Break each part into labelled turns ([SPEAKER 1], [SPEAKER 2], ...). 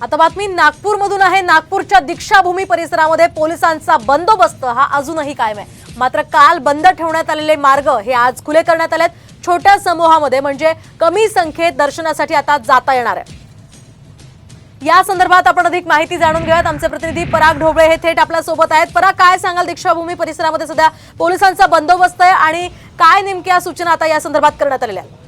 [SPEAKER 1] आता बातमी नागपूरमधून आहे। नागपूरच्या दीक्षाभूमी परिसरामध्ये पोलिसांचा बंदोबस्त हा अजूनही कायम आहे। मात्र काल बंद ठेवण्यात आलेले मार्ग हे आज खुले करण्यात आलेत। छोट्या समूहामध्ये म्हणजे कमी संख्येत दर्शनासाठी आता जाता येणार आहे। या संदर्भात आपण अधिक माहिती जाणून घेऊयात। आमचे प्रतिनिधी पराग ढोबळे हे थेट आपल्या सोबत आहेत। पराग, काय सांगाल, दीक्षाभूमी परिसरामध्ये सध्या पोलिसांचा बंदोबस्त आहे आणि काय नेमक्या सूचना आता या संदर्भात करण्यात आलेल्या आहेत?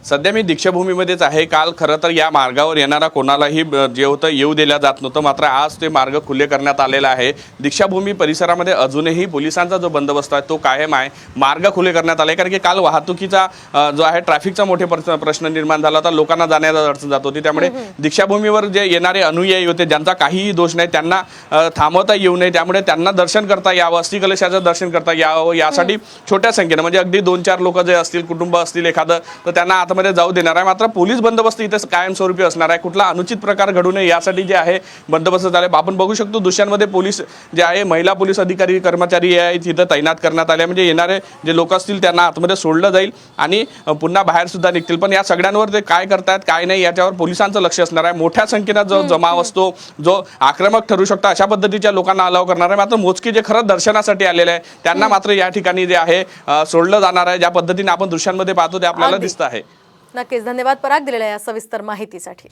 [SPEAKER 2] सध्या मी दीक्षाभूमीमध्येच आहे। काल खरं तर या मार्गावर येणारा कोणालाही जे होतं येऊ दिलं जात नव्हतं, मात्र आज ते मार्ग खुले करण्यात आलेला आहे। दीक्षाभूमी परिसरामध्ये अजूनही पोलिसांचा जो बंदोबस्त आहे तो कायम आहे। मार्ग खुले करण्यात आले कारण की काल वाहतुकीचा जो आहे ट्रॅफिकचा मोठे प्रश्न निर्माण झाला होता। लोकांना जाण्याला अडचण जात होती, त्यामुळे दीक्षाभूमीवर जे येणारे अनुयायी होते ज्यांचा काहीही दोष नाही त्यांना थांबवता येऊ नये, त्यामुळे त्यांना दर्शन करता यावं, अस्थिकलशाचं दर्शन करता यावं यासाठी छोट्या संख्येने म्हणजे अगदी 2-4 लोक जे असतील, कुटुंब असतील एखादं, तर त्यांना मध्ये जाऊ देणार आहे। मात्र पोलीस बंदोबस्त इथे कायमस्वरूपी असणार आहे। कुठला अनुचित प्रकार घडू नये यासाठी जे आहे बंदोबस्त झाले। आपण बघू शकतो दृश्यांमध्ये पोलीस जे आहे, महिला पोलीस अधिकारी कर्मचारी आहेत तिथे तैनात करण्यात आले, म्हणजे येणारे जे लोक असतील त्यांना आतमध्ये सोडलं जाईल आणि पुन्हा बाहेर सुद्धा निघतील। पण या सगळ्यांवर ते काय करतायत काय नाही याच्यावर पोलिसांचं लक्ष असणार आहे। मोठ्या संख्येने जो जमाव असतो, जो आक्रमक ठरू शकतो, अशा पद्धतीच्या लोकांना अलाव करणार आहे। मात्र मोजके जे खरं दर्शनासाठी आलेले आहे त्यांना मात्र या ठिकाणी जे आहे सोडलं जाणार आहे। ज्या पद्धतीने आपण दृश्यांमध्ये पाहतो ते आपल्याला दिसतं आहे।
[SPEAKER 1] नक्कीच, धन्यवाद पराग दिलेल्या या सविस्तर माहितीसाठी।